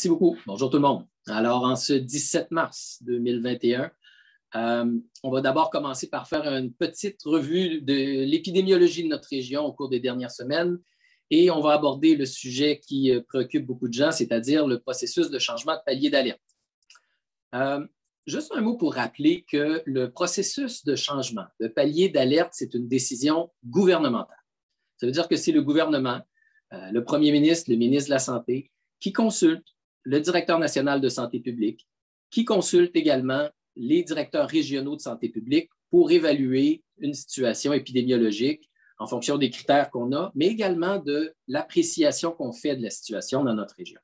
Merci beaucoup. Bonjour tout le monde. Alors, en ce 17 mars 2021, on va d'abord commencer par faire une petite revue de l'épidémiologie de notre région au cours des dernières semaines et on va aborder le sujet qui préoccupe beaucoup de gens, c'est-à-dire le processus de changement de palier d'alerte. Juste un mot pour rappeler que le processus de changement de palier d'alerte, c'est une décision gouvernementale. Ça veut dire que c'est le gouvernement, le premier ministre, le ministre de la Santé, qui consulte le directeur national de santé publique, qui consulte également les directeurs régionaux de santé publique pour évaluer une situation épidémiologique en fonction des critères qu'on a, mais également de l'appréciation qu'on fait de la situation dans notre région.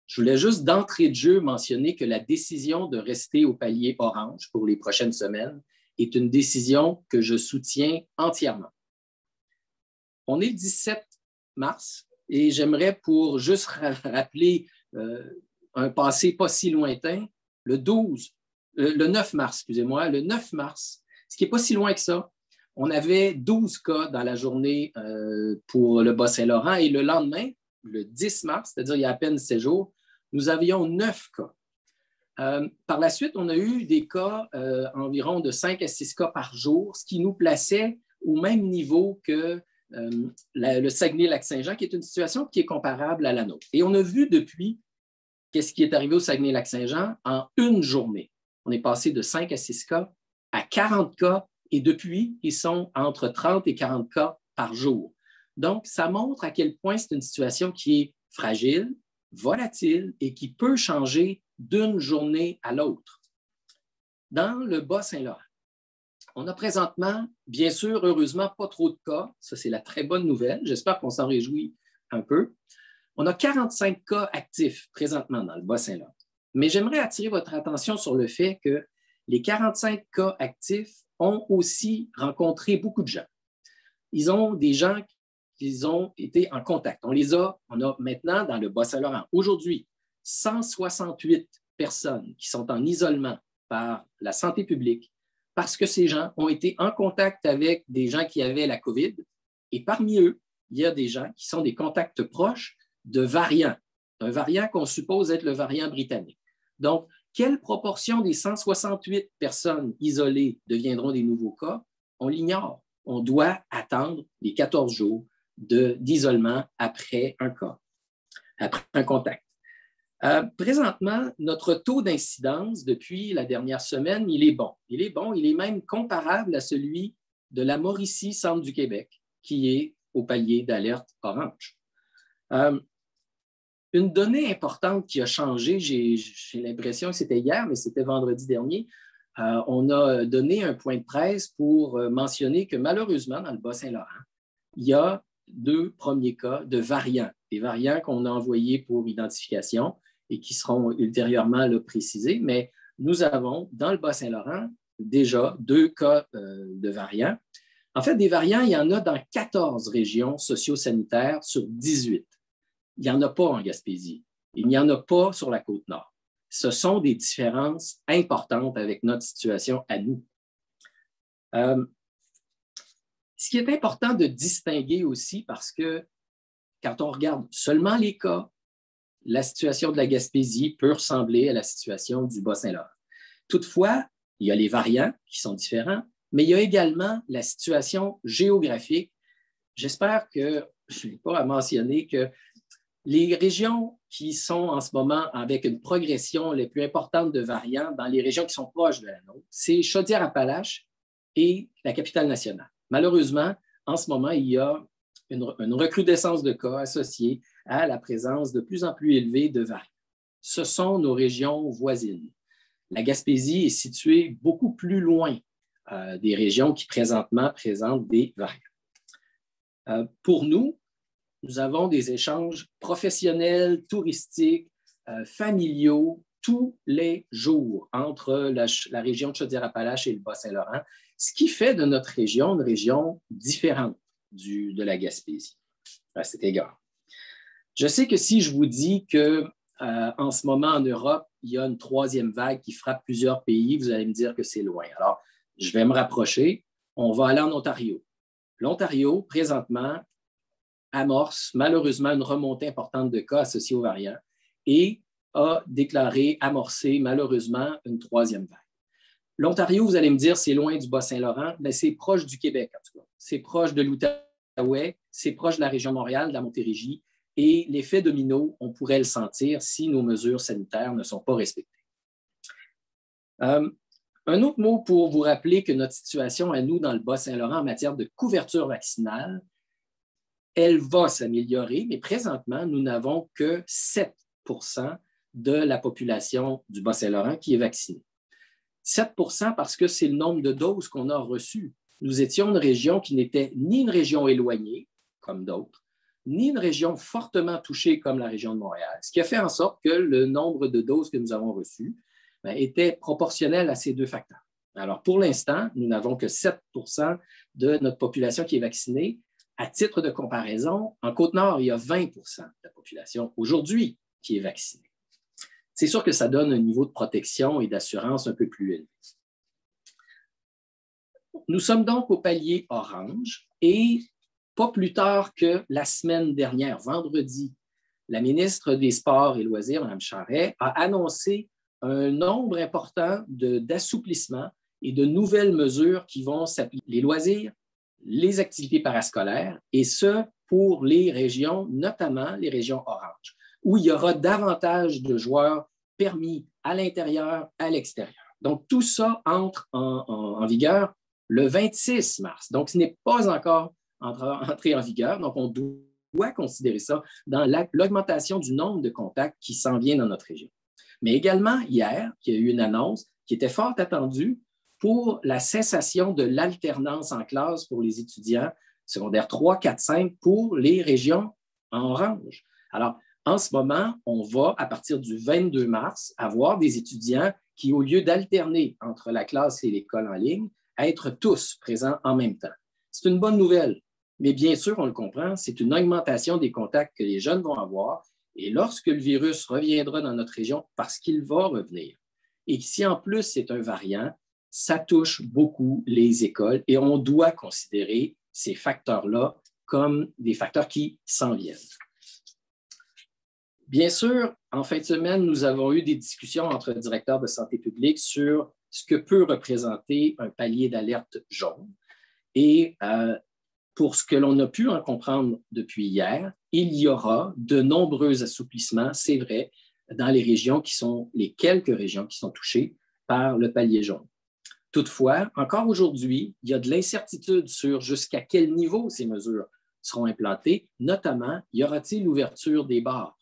Je voulais juste d'entrée de jeu mentionner que la décision de rester au palier orange pour les prochaines semaines est une décision que je soutiens entièrement. On est le 17 mars et j'aimerais, pour juste rappeler un passé pas si lointain, le 9 mars, excusez-moi, le 9 mars, ce qui n'est pas si loin que ça, on avait 12 cas dans la journée pour le Bas-Saint-Laurent et le lendemain, le 10 mars, c'est-à-dire il y a à peine 7 jours, nous avions 9 cas. Par la suite, on a eu des cas environ de 5 à 6 cas par jour, ce qui nous plaçait au même niveau que le Saguenay-Lac-Saint-Jean, qui est une situation qui est comparable à la nôtre. Et on a vu depuis qu'est-ce qui est arrivé au Saguenay-Lac-Saint-Jean en une journée. On est passé de 5 à 6 cas à 40 cas et depuis, ils sont entre 30 et 40 cas par jour. Donc, ça montre à quel point c'est une situation qui est fragile, volatile et qui peut changer d'une journée à l'autre. Dans le Bas-Saint-Laurent, on a présentement, bien sûr, heureusement, pas trop de cas. Ça, c'est la très bonne nouvelle. J'espère qu'on s'en réjouit un peu. On a 45 cas actifs présentement dans le Bas-Saint-Laurent. Mais j'aimerais attirer votre attention sur le fait que les 45 cas actifs ont aussi rencontré beaucoup de gens. Ils ont des gens qui ont été en contact. On a maintenant dans le Bas-Saint-Laurent, aujourd'hui, 168 personnes qui sont en isolement par la santé publique parce que ces gens ont été en contact avec des gens qui avaient la COVID et parmi eux, il y a des gens qui sont des contacts proches de variants, un variant qu'on suppose être le variant britannique. Donc, quelle proportion des 168 personnes isolées deviendront des nouveaux cas? On l'ignore. On doit attendre les 14 jours d'isolement après un cas, après un contact. Présentement, notre taux d'incidence depuis la dernière semaine, il est bon. Il est même comparable à celui de la Mauricie, centre du Québec, qui est au palier d'alerte orange. Une donnée importante qui a changé, j'ai l'impression que c'était hier, mais c'était vendredi dernier, on a donné un point de presse pour mentionner que malheureusement, dans le Bas-Saint-Laurent, il y a 2 premiers cas de variants, des variants qu'on a envoyés pour identification et qui seront ultérieurement précisés, mais nous avons dans le Bas-Saint-Laurent déjà 2 cas de variants. En fait, des variants, il y en a dans 14 régions socio-sanitaires sur 18. Il n'y en a pas en Gaspésie. Il n'y en a pas sur la Côte-Nord. Ce sont des différences importantes avec notre situation à nous. Ce qui est important de distinguer aussi, parce que quand on regarde seulement les cas, la situation de la Gaspésie peut ressembler à la situation du Bas-Saint-Laurent. Toutefois, il y a les variants qui sont différents, mais il y a également la situation géographique. J'espère que je n'ai pas à mentionner que les régions qui sont en ce moment avec une progression les plus importante de variants dans les régions qui sont proches de la nôtre, c'est Chaudière-Appalaches et la Capitale-Nationale. Malheureusement, en ce moment, il y a une recrudescence de cas associée à la présence de plus en plus élevée de variants. Ce sont nos régions voisines. La Gaspésie est située beaucoup plus loin des régions qui présentement présentent des variants. Pour nous, nous avons des échanges professionnels, touristiques, familiaux, tous les jours entre la région de Chaudière-Appalaches et le Bas-Saint-Laurent, ce qui fait de notre région une région différente de la Gaspésie, à cet égard. Je sais que si je vous dis qu'en ce moment en Europe, il y a une 3e vague qui frappe plusieurs pays, vous allez me dire que c'est loin. Alors, je vais me rapprocher. On va aller en Ontario. L'Ontario, présentement, amorce malheureusement une remontée importante de cas associés aux variants. et a déclaré amorcer malheureusement une troisième vague. L'Ontario, vous allez me dire, c'est loin du Bas-Saint-Laurent, mais c'est proche du Québec en tout cas. C'est proche de l'Outaouais, c'est proche de la région de Montréal, de la Montérégie, et l'effet domino, on pourrait le sentir si nos mesures sanitaires ne sont pas respectées. Un autre mot pour vous rappeler que notre situation à nous dans le Bas-Saint-Laurent en matière de couverture vaccinale, elle va s'améliorer, mais présentement, nous n'avons que 7 de la population du Bas-Saint-Laurent qui est vaccinée. 7 parce que c'est le nombre de doses qu'on a reçues. Nous étions une région qui n'était ni une région éloignée, comme d'autres, ni une région fortement touchée comme la région de Montréal, ce qui a fait en sorte que le nombre de doses que nous avons reçues était proportionnel à ces deux facteurs. Alors, pour l'instant, nous n'avons que 7 de notre population qui est vaccinée. À titre de comparaison, en Côte-Nord, il y a 20 de la population aujourd'hui qui est vaccinée. C'est sûr que ça donne un niveau de protection et d'assurance un peu plus élevé. Nous sommes donc au palier orange et pas plus tard que la semaine dernière, vendredi, la ministre des Sports et Loisirs, Mme Charest, a annoncé un nombre important d'assouplissements et de nouvelles mesures qui vont s'appliquer. Les loisirs, les activités parascolaires, et ce, pour les régions, notamment les régions orange, où il y aura davantage de joueurs permis à l'intérieur, à l'extérieur. Donc, tout ça entre en vigueur le 26 mars. Donc, ce n'est pas encore entré en vigueur. Donc, on doit considérer ça dans l'augmentation du nombre de contacts qui s'en vient dans notre région. Mais également, hier, il y a eu une annonce qui était fort attendue pour la cessation de l'alternance en classe pour les étudiants secondaires 3, 4, 5 pour les régions en orange. Alors, en ce moment, on va, à partir du 22 mars, avoir des étudiants qui, au lieu d'alterner entre la classe et l'école en ligne, être tous présents en même temps. C'est une bonne nouvelle, mais bien sûr, on le comprend, c'est une augmentation des contacts que les jeunes vont avoir. Et lorsque le virus reviendra dans notre région, parce qu'il va revenir, et que si en plus c'est un variant, ça touche beaucoup les écoles et on doit considérer ces facteurs-là comme des facteurs qui s'en viennent. Bien sûr, en fin de semaine, nous avons eu des discussions entre directeurs de santé publique sur ce que peut représenter un palier d'alerte jaune. Et pour ce que l'on a pu en comprendre depuis hier, il y aura de nombreux assouplissements, c'est vrai, dans les régions les quelques régions qui sont touchées par le palier jaune. Toutefois, encore aujourd'hui, il y a de l'incertitude sur jusqu'à quel niveau ces mesures seront implantées, notamment, y aura-t-il l'ouverture des bars?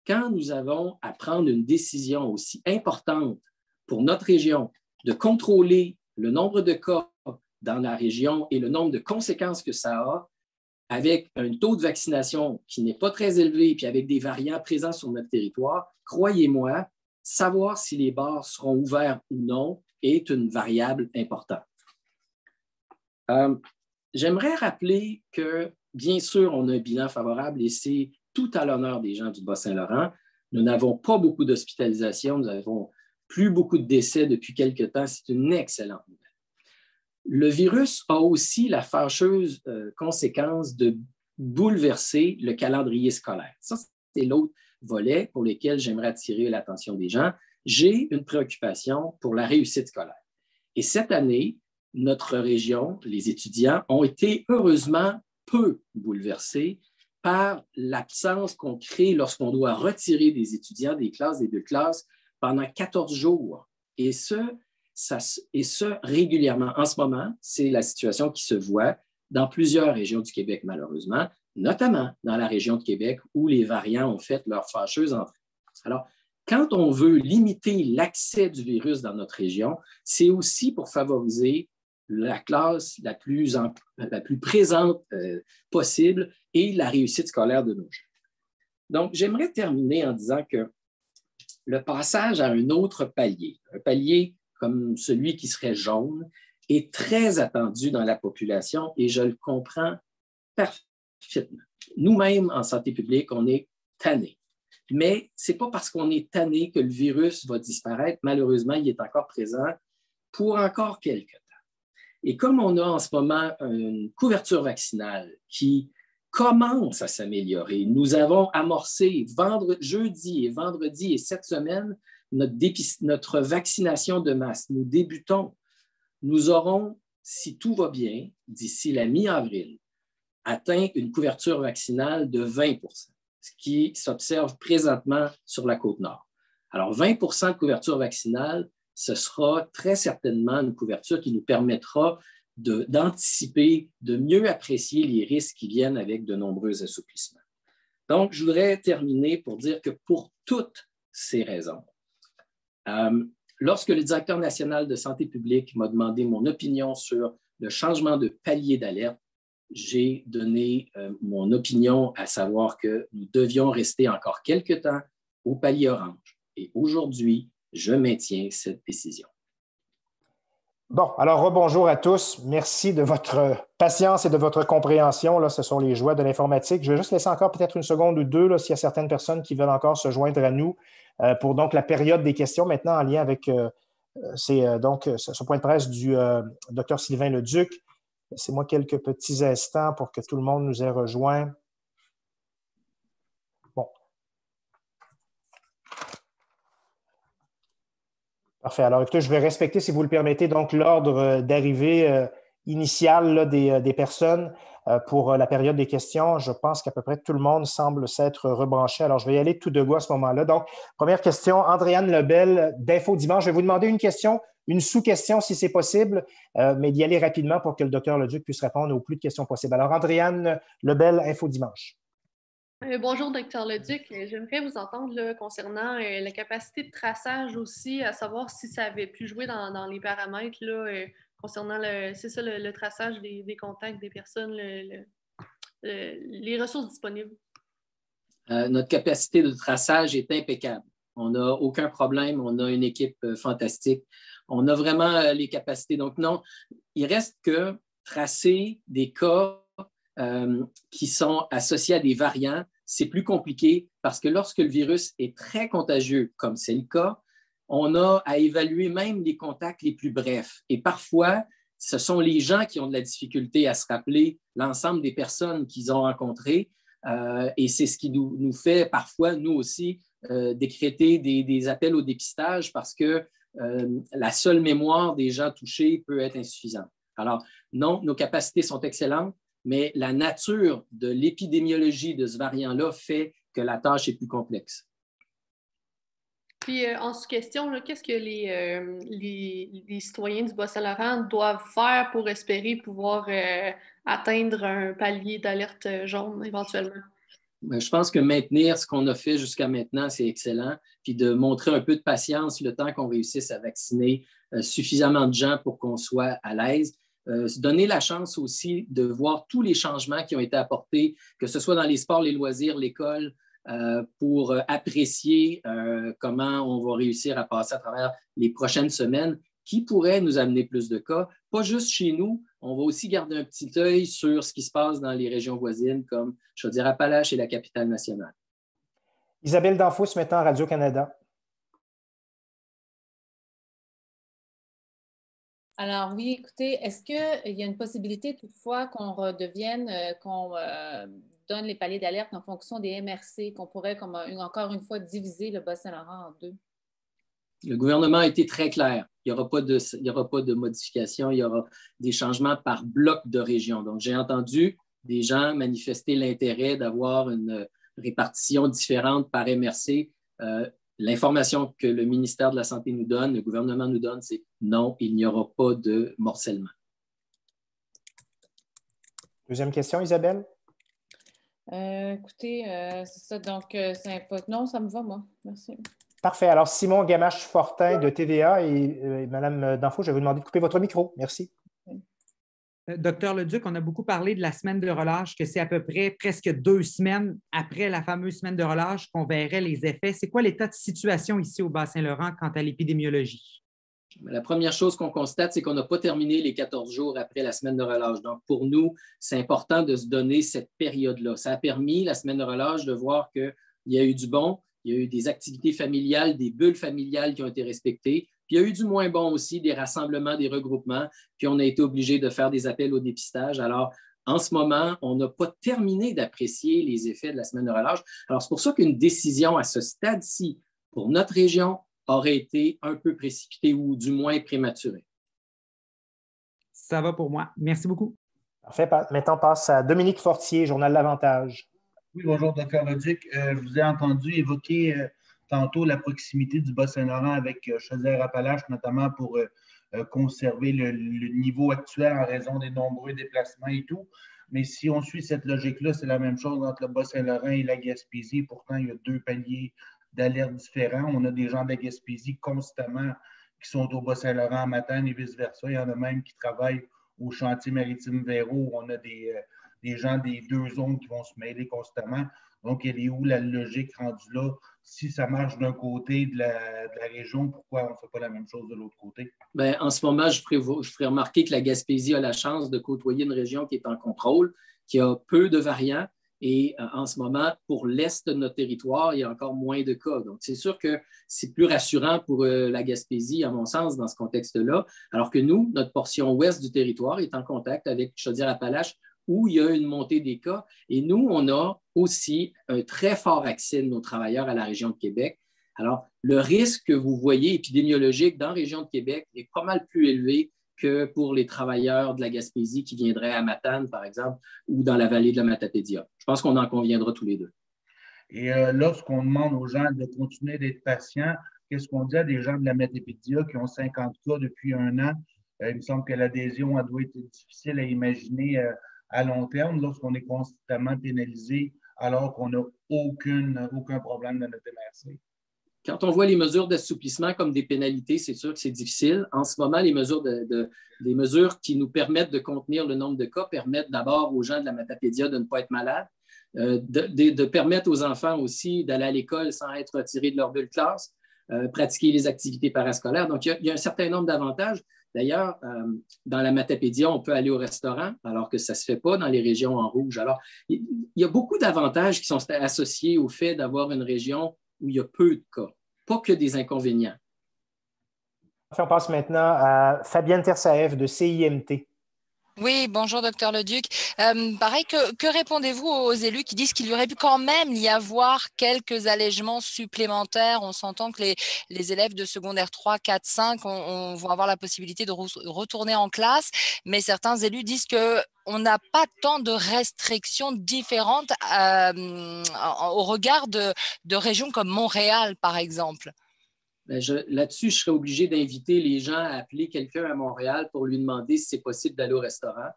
Quand nous avons à prendre une décision aussi importante pour notre région de contrôler le nombre de cas dans la région et le nombre de conséquences que ça a, avec un taux de vaccination qui n'est pas très élevé, puis avec des variants présents sur notre territoire, croyez-moi, savoir si les bars seront ouverts ou non est une variable importante. J'aimerais rappeler que, bien sûr, on a un bilan favorable et c'est tout à l'honneur des gens du Bas-Saint-Laurent. Nous n'avons pas beaucoup d'hospitalisations, nous n'avons plus beaucoup de décès depuis quelque temps. C'est une excellente nouvelle. Le virus a aussi la fâcheuse conséquence de bouleverser le calendrier scolaire. Ça, c'est l'autre volet pour lequel j'aimerais attirer l'attention des gens. J'ai une préoccupation pour la réussite scolaire. Et cette année, notre région, les étudiants, ont été heureusement peu bouleversés par l'absence qu'on crée lorsqu'on doit retirer des étudiants des classes, des deux classes, pendant 14 jours. Et ce, régulièrement. En ce moment, c'est la situation qui se voit dans plusieurs régions du Québec, malheureusement, notamment dans la région de Québec où les variants ont fait leur fâcheuse entrée. Alors, quand on veut limiter l'accès du virus dans notre région, c'est aussi pour favoriser la classe la plus présente possible et la réussite scolaire de nos jeunes. Donc, j'aimerais terminer en disant que le passage à un autre palier, un palier comme celui qui serait jaune, est très attendu dans la population et je le comprends parfaitement. Nous-mêmes, en santé publique, on est tannés. Mais ce n'est pas parce qu'on est tanné que le virus va disparaître. Malheureusement, il est encore présent pour encore quelques temps. Et comme on a en ce moment une couverture vaccinale qui commence à s'améliorer. Nous avons amorcé jeudi et vendredi et cette semaine notre vaccination de masse. Nous débutons. Nous aurons, si tout va bien, d'ici la mi-avril, atteint une couverture vaccinale de 20 %, ce qui s'observe présentement sur la Côte-Nord. Alors, 20 % de couverture vaccinale, ce sera très certainement une couverture qui nous permettra d'anticiper, de mieux apprécier les risques qui viennent avec de nombreux assouplissements. Donc, je voudrais terminer pour dire que pour toutes ces raisons, lorsque le directeur national de santé publique m'a demandé mon opinion sur le changement de palier d'alerte, j'ai donné mon opinion, à savoir que nous devions rester encore quelques temps au palier orange. Et aujourd'hui, je maintiens cette décision. Bon, alors rebonjour à tous. Merci de votre patience et de votre compréhension. Là, ce sont les joies de l'informatique. Je vais juste laisser encore peut-être une seconde ou deux s'il y a certaines personnes qui veulent encore se joindre à nous pour donc la période des questions maintenant en lien avec ce point de presse du Dr Sylvain Leduc. Laissez-moi quelques petits instants pour que tout le monde nous ait rejoints. Bon. Parfait. Alors, écoutez, je vais respecter, si vous le permettez, donc l'ordre d'arrivée initial là, des personnes pour la période des questions. Je pense qu'à peu près tout le monde semble s'être rebranché. Alors, je vais y aller tout de go à ce moment-là. Donc, première question, Andréane Lebel d'Info Dimanche. Je vais vous demander une question, une sous-question si c'est possible, mais d'y aller rapidement pour que le docteur Leduc puisse répondre au plus de questions possibles. Alors, Andréane Lebel, Info Dimanche. Bonjour, Dr Leduc. J'aimerais vous entendre là, concernant la capacité de traçage aussi, à savoir si ça avait pu jouer dans les paramètres là, concernant le traçage des contacts des personnes, les ressources disponibles. Notre capacité de traçage est impeccable. On n'a aucun problème. On a une équipe fantastique. On a vraiment les capacités. Donc non, il reste que tracer des cas qui sont associés à des variants, c'est plus compliqué parce que lorsque le virus est très contagieux, comme c'est le cas, on a à évaluer même les contacts les plus brefs. Et parfois, ce sont les gens qui ont de la difficulté à se rappeler l'ensemble des personnes qu'ils ont rencontrées. Et c'est ce qui nous fait parfois, nous aussi, décréter des appels au dépistage parce que la seule mémoire des gens touchés peut être insuffisante. Alors, non, nos capacités sont excellentes, mais la nature de l'épidémiologie de ce variant-là fait que la tâche est plus complexe. Puis, en sous-question, qu'est-ce que les citoyens du Bas-Saint-Laurent doivent faire pour espérer pouvoir atteindre un palier d'alerte jaune éventuellement? Je pense que maintenir ce qu'on a fait jusqu'à maintenant, c'est excellent, puis de montrer un peu de patience le temps qu'on réussisse à vacciner suffisamment de gens pour qu'on soit à l'aise. Se donner la chance aussi de voir tous les changements qui ont été apportés, que ce soit dans les sports, les loisirs, l'école, pour apprécier comment on va réussir à passer à travers les prochaines semaines qui pourraient nous amener plus de cas. Pas juste chez nous, on va aussi garder un petit œil sur ce qui se passe dans les régions voisines comme Chaudière-Appalaches et la capitale nationale. Isabelle Danfous, maintenant Radio-Canada. Alors oui, écoutez, est-ce qu'il y a une possibilité toutefois qu'on redevienne, qu'on donne les paliers d'alerte en fonction des MRC, qu'on pourrait encore une fois diviser le Bas-Saint-Laurent en deux? Le gouvernement a été très clair. Il n'y aura pas de modification, il y aura des changements par bloc de région. Donc, j'ai entendu des gens manifester l'intérêt d'avoir une répartition différente par MRC. L'information que le ministère de la Santé nous donne, le gouvernement nous donne, c'est non, il n'y aura pas de morcellement. Deuxième question, Isabelle? Écoutez, c'est ça. Donc, non, ça me va, moi. Merci. Parfait. Alors, Simon Gamache-Fortin de TVA et Mme Danfous, je vais vous demander de couper votre micro. Merci. Docteur Leduc, on a beaucoup parlé de la semaine de relâche, que c'est à peu près presque 2 semaines après la fameuse semaine de relâche qu'on verrait les effets. C'est quoi l'état de situation ici au Bas-Saint-Laurent quant à l'épidémiologie? La première chose qu'on constate, c'est qu'on n'a pas terminé les 14 jours après la semaine de relâche. Donc, pour nous, c'est important de se donner cette période-là. Ça a permis, la semaine de relâche, de voir qu'il y a eu du bon, il y a eu des activités familiales, des bulles familiales qui ont été respectées. Puis il y a eu du moins bon aussi, des rassemblements, des regroupements. Puis on a été obligé de faire des appels au dépistage. Alors, En ce moment, on n'a pas terminé d'apprécier les effets de la semaine de relâche. Alors, c'est pour ça qu'une décision à ce stade-ci, pour notre région, aurait été un peu précipitée ou du moins prématurée. Ça va pour moi. Merci beaucoup. Parfait. Maintenant, on passe à Dominique Fortier, Journal L'Avantage. Oui, bonjour, Dr. Leduc. Je vous ai entendu évoquer tantôt la proximité du Bas-Saint-Laurent avec Chaudière-Appalaches, notamment pour conserver le niveau actuel en raison des nombreux déplacements et tout. Mais si on suit cette logique-là, c'est la même chose entre le Bas-Saint-Laurent et la Gaspésie. Pourtant, il y a deux paliers d'alerte différents. On a des gens de la Gaspésie constamment qui sont au Bas-Saint-Laurent à Matane et vice-versa. Il y en a même qui travaillent au chantier maritime Véro, où on a des gens des deux zones qui vont se mêler constamment. Donc, elle est où la logique rendue là? Si ça marche d'un côté de la région, pourquoi on ne fait pas la même chose de l'autre côté? Bien, en ce moment, je ferai remarquer que la Gaspésie a la chance de côtoyer une région qui est en contrôle, qui a peu de variants. Et en ce moment, pour l'est de notre territoire, il y a encore moins de cas. Donc, c'est sûr que c'est plus rassurant pour la Gaspésie, à mon sens, dans ce contexte-là, alors que nous, notre portion ouest du territoire est en contact avec Chaudière-Appalaches, où il y a une montée des cas. Et nous, on a aussi un très fort accès de nos travailleurs à la région de Québec. Alors, le risque que vous voyez épidémiologique dans la région de Québec est pas mal plus élevé que pour les travailleurs de la Gaspésie qui viendraient à Matane, par exemple, ou dans la vallée de la Matapédia. Je pense qu'on en conviendra tous les deux. Et lorsqu'on demande aux gens de continuer d'être patients, qu'est-ce qu'on dit à des gens de la Matapédia qui ont 50 cas depuis un an? Il me semble que l'adhésion a doit être difficile à imaginer à long terme lorsqu'on est constamment pénalisé alors qu'on n'a aucun problème dans notre MRC. Quand on voit les mesures d'assouplissement comme des pénalités, c'est sûr que c'est difficile. En ce moment, les mesures qui nous permettent de contenir le nombre de cas permettent d'abord aux gens de la Matapédia de ne pas être malades, de permettre aux enfants aussi d'aller à l'école sans être retirés de leur bulle classe, pratiquer les activités parascolaires. Donc, il y a un certain nombre d'avantages. D'ailleurs, dans la Matapédia, on peut aller au restaurant, alors que ça ne se fait pas dans les régions en rouge. Alors, il y a beaucoup d'avantages qui sont associés au fait d'avoir une région où il y a peu de cas, pas que des inconvénients. On passe maintenant à Fabienne Tersaev de CIMT. Oui, bonjour, docteur Leduc. Pareil, que répondez-vous aux élus qui disent qu'il y aurait pu quand même y avoir quelques allègements supplémentaires? On s'entend que les élèves de secondaire 3, 4, 5 vont avoir la possibilité de retourner en classe, mais certains élus disent qu'on n'a pas tant de restrictions différentes au regard de régions comme Montréal, par exemple. Là-dessus, je serais obligé d'inviter les gens à appeler quelqu'un à Montréal pour lui demander si c'est possible d'aller au restaurant.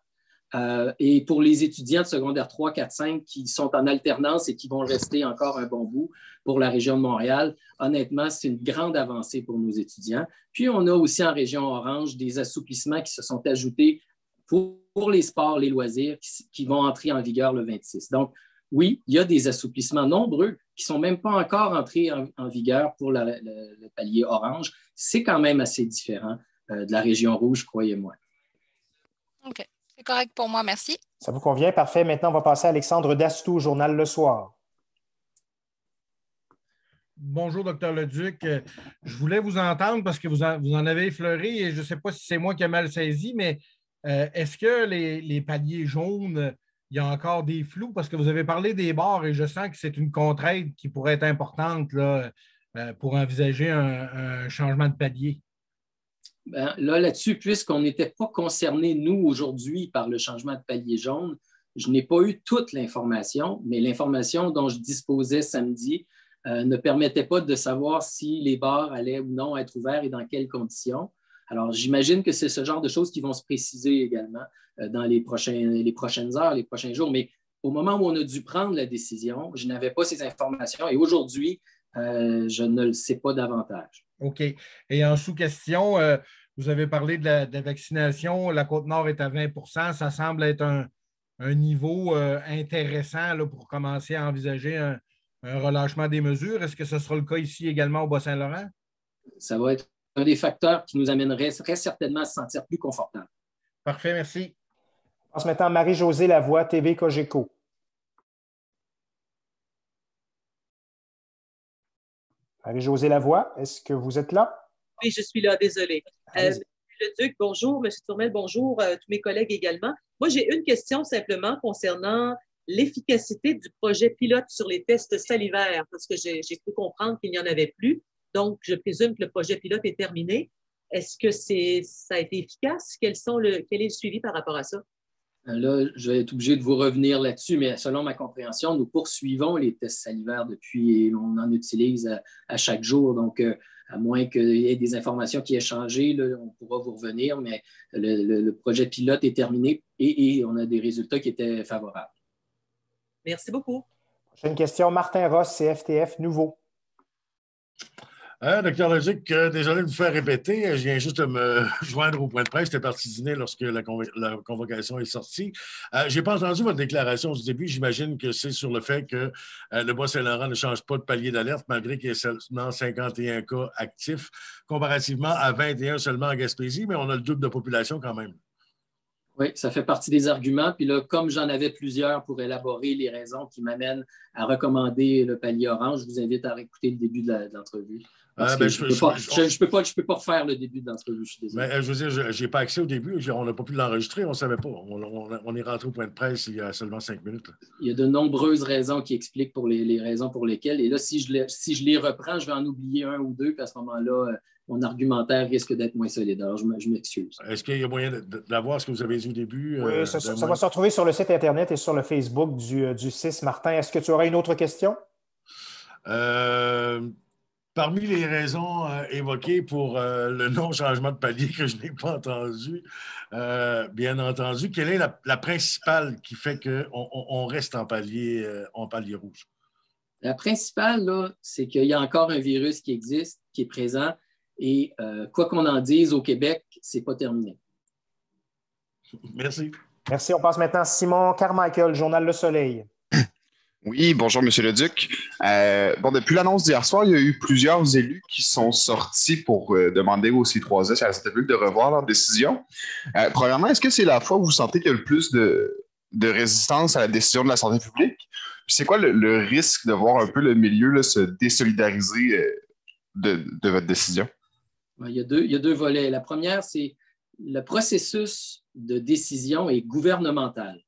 Et pour les étudiants de secondaire 3, 4, 5 qui sont en alternance et qui vont rester encore un bon bout pour la région de Montréal, honnêtement, c'est une grande avancée pour nos étudiants. Puis, on a aussi en région orange des assouplissements qui se sont ajoutés pour les sports, les loisirs, qui vont entrer en vigueur le 26. Donc, oui, il y a des assouplissements nombreux qui ne sont même pas encore entrés en vigueur pour le palier orange. C'est quand même assez différent de la région rouge, croyez-moi. OK. C'est correct pour moi, merci. Ça vous convient? Parfait. Maintenant, on va passer à Alexandre Dastou, Journal Le Soir. Bonjour, Dr. Leduc. Je voulais vous entendre parce que vous en avez effleuré et je ne sais pas si c'est moi qui ai mal saisi, mais est-ce que les paliers jaunes, il y a encore des flous? Parce que vous avez parlé des bars et je sens que c'est une contrainte qui pourrait être importante là, pour envisager un changement de palier. Là-dessus, puisqu'on n'était pas concernés, nous, aujourd'hui, par le changement de palier jaune, je n'ai pas eu toute l'information, mais l'information dont je disposais samedi ne permettait pas de savoir si les bars allaient ou non être ouverts et dans quelles conditions. Alors, j'imagine que c'est ce genre de choses qui vont se préciser également dans les prochaines heures, les prochains jours. Mais au moment où on a dû prendre la décision, je n'avais pas ces informations et aujourd'hui, je ne le sais pas davantage. OK. Et en sous-question, vous avez parlé de la vaccination. La Côte-Nord est à 20 %. Ça semble être un niveau intéressant là, pour commencer à envisager un relâchement des mesures. Est-ce que ce sera le cas ici également au Bas-Saint-Laurent? Ça va être un des facteurs qui nous amènerait très certainement à se sentir plus confortable. Parfait, merci. On passe maintenant à Marie-Josée Lavoie, TV Cogeco. Marie-Josée Lavoie, est-ce que vous êtes là? Oui, je suis là, désolée. Leduc, bonjour. M. Tourmel, bonjour. Tous mes collègues également. Moi, j'ai une question simplement concernant l'efficacité du projet pilote sur les tests salivaires, parce que j'ai cru comprendre qu'il n'y en avait plus. Donc, je présume que le projet pilote est terminé. Est-ce que ça a été efficace? Quel est le suivi par rapport à ça? Là, je vais être obligé de vous revenir là-dessus, mais selon ma compréhension, nous poursuivons les tests salivaires depuis et on en utilise à chaque jour. Donc, à moins qu'il y ait des informations qui aient changé, là, on pourra vous revenir, mais le projet pilote est terminé et on a des résultats qui étaient favorables. Merci beaucoup. Prochaine question, Martin Ross, CFTF Nouveau. Docteur Leduc, désolé de vous faire répéter. Je viens juste de me joindre au point de presse. J'étais parti dîner lorsque la convocation est sortie. Je n'ai pas entendu votre déclaration du début. J'imagine que c'est sur le fait que le Bas-Saint-Laurent ne change pas de palier d'alerte malgré qu'il y ait seulement 51 cas actifs comparativement à 21 seulement en Gaspésie, mais on a le double de population quand même. Oui, ça fait partie des arguments. Puis là, comme j'en avais plusieurs pour élaborer les raisons qui m'amènent à recommander le palier orange, je vous invite à réécouter le début de l'entrevue. Je ne peux pas refaire le début de l'entrevue, je suis désolé. Mais, je veux dire, je n'ai pas accès au début. On n'a pas pu l'enregistrer, on ne savait pas. On est rentré au point de presse il y a seulement 5 minutes. Il y a de nombreuses raisons qui expliquent pour les raisons pour lesquelles. Et là, si je les reprends, je vais en oublier un ou deux, puis à ce moment-là, mon argumentaire risque d'être moins solide. Alors, je m'excuse. Est-ce qu'il y a moyen d'avoir ce que vous avez dit au début? Oui, ça va se retrouver sur le site Internet et sur le Facebook du 6. Martin, est-ce que tu aurais une autre question? Parmi les raisons évoquées pour le non-changement de palier que je n'ai pas entendu, bien entendu, quelle est la principale qui fait qu'on reste en palier rouge? La principale, là, c'est qu'il y a encore un virus qui existe, qui est présent, et quoi qu'on en dise, au Québec, ce n'est pas terminé. Merci. Merci. On passe maintenant à Simon Carmichael, Journal Le Soleil. Oui, bonjour, M. Leduc. Depuis l'annonce d'hier soir, il y a eu plusieurs élus qui sont sortis pour demander au C3S et à la santé publique de revoir leur décision. Premièrement, est-ce que c'est la fois où vous sentez qu'il y a le plus de résistance à la décision de la santé publique? Puis c'est quoi le risque de voir un peu le milieu là, se désolidariser de votre décision? Il y a deux volets. La première, c'est le processus de décision est gouvernemental.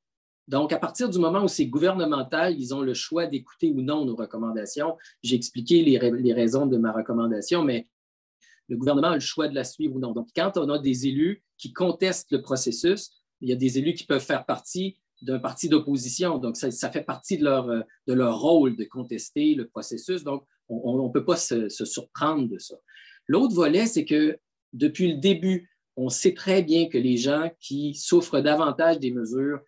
Donc, à partir du moment où c'est gouvernemental, ils ont le choix d'écouter ou non nos recommandations. J'ai expliqué les raisons de ma recommandation, mais le gouvernement a le choix de la suivre ou non. Donc, quand on a des élus qui contestent le processus, il y a des élus qui peuvent faire partie d'un parti d'opposition. Donc, ça fait partie de leur rôle de contester le processus. Donc, on ne peut pas se surprendre de ça. L'autre volet, c'est que depuis le début, on sait très bien que les gens qui souffrent davantage des mesures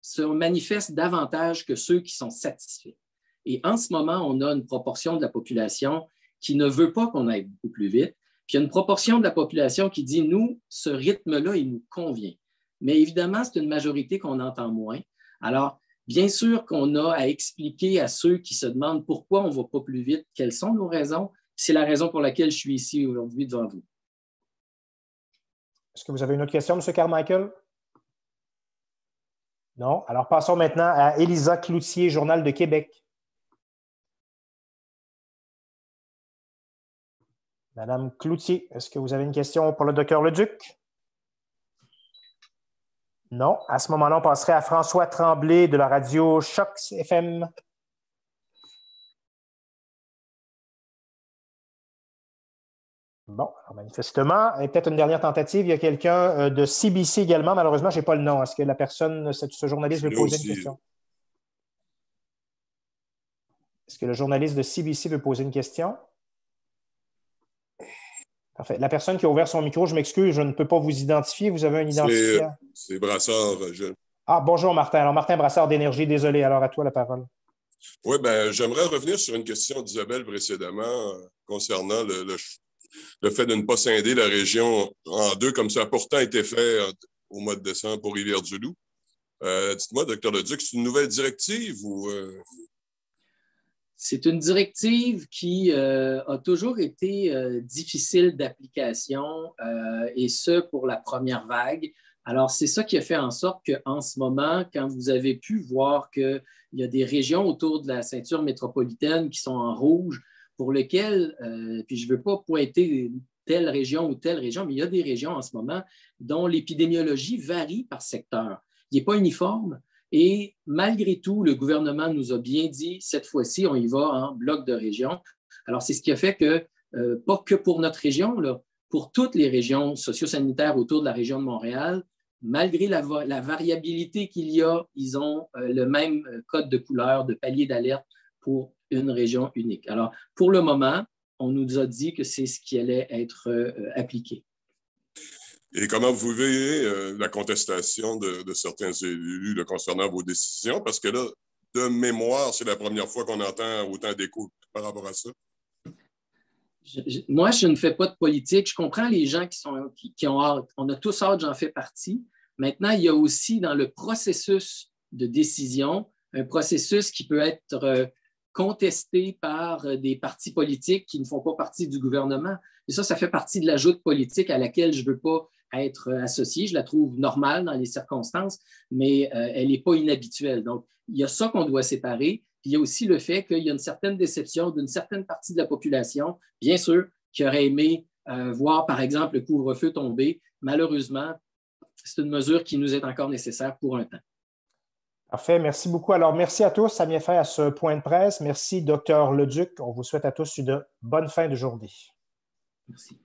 se manifestent davantage que ceux qui sont satisfaits. Et en ce moment, on a une proportion de la population qui ne veut pas qu'on aille beaucoup plus vite. Puis il y a une proportion de la population qui dit, nous, ce rythme-là, il nous convient. Mais évidemment, c'est une majorité qu'on entend moins. Alors, bien sûr qu'on a à expliquer à ceux qui se demandent pourquoi on ne va pas plus vite, quelles sont nos raisons. C'est la raison pour laquelle je suis ici aujourd'hui devant vous. Est-ce que vous avez une autre question, M. Carmichael? Non? Alors, passons maintenant à Élisa Cloutier, Journal de Québec. Madame Cloutier, est-ce que vous avez une question pour le Dr Leduc? Non. À ce moment-là, on passerait à François Tremblay de la radio Choc FM. Bon, alors manifestement, et peut-être une dernière tentative, il y a quelqu'un de CBC également. Malheureusement, je n'ai pas le nom. Est-ce que la personne, ce journaliste veut poser une question? Est-ce que le journaliste de CBC veut poser une question? Parfait. La personne qui a ouvert son micro, je m'excuse, je ne peux pas vous identifier. Vous avez un identifiant? C'est Brassard. Ah, bonjour Martin. Alors, Martin Brassard d'Énergie, désolé. Alors, à toi la parole. Oui, bien, j'aimerais revenir sur une question d'Isabelle précédemment concernant le fait de ne pas scinder la région en deux, comme ça a pourtant été fait au mois de décembre pour Rivière-du-Loup. Dites-moi, Dr Leduc, c'est une nouvelle directive ou... C'est une directive qui a toujours été difficile d'application, et ce, pour la première vague. Alors, c'est ça qui a fait en sorte qu'en ce moment, quand vous avez pu voir qu'il y a des régions autour de la ceinture métropolitaine qui sont en rouge, pour lesquelles, puis je ne veux pas pointer telle région ou telle région, mais il y a des régions en ce moment dont l'épidémiologie varie par secteur. Il n'est pas uniforme et malgré tout, le gouvernement nous a bien dit, cette fois-ci, on y va en bloc de région. Alors, c'est ce qui a fait que, pas que pour notre région, là, pour toutes les régions socio-sanitaires autour de la région de Montréal, malgré la variabilité qu'il y a, ils ont le même code de couleur, de palier d'alerte pour une région unique. Alors, pour le moment, on nous a dit que c'est ce qui allait être appliqué. Et comment vous voyez la contestation de certains élus concernant vos décisions? Parce que là, de mémoire, c'est la première fois qu'on entend autant d'échos par rapport à ça. Moi, je ne fais pas de politique. Je comprends les gens qui ont hâte. On a tous hâte, j'en fais partie. Maintenant, il y a aussi dans le processus de décision un processus qui peut être contesté par des partis politiques qui ne font pas partie du gouvernement. Et ça fait partie de la joute politique à laquelle je ne veux pas être associé. Je la trouve normale dans les circonstances, mais elle n'est pas inhabituelle. Donc, il y a ça qu'on doit séparer. Puis il y a aussi le fait qu'il y a une certaine déception d'une certaine partie de la population, bien sûr, qui aurait aimé voir, par exemple, le couvre-feu tomber. Malheureusement, c'est une mesure qui nous est encore nécessaire pour un temps. Parfait, merci beaucoup. Alors, merci à tous. Ça vient faire à ce point de presse. Merci, Dr. Leduc. On vous souhaite à tous une bonne fin de journée. Merci.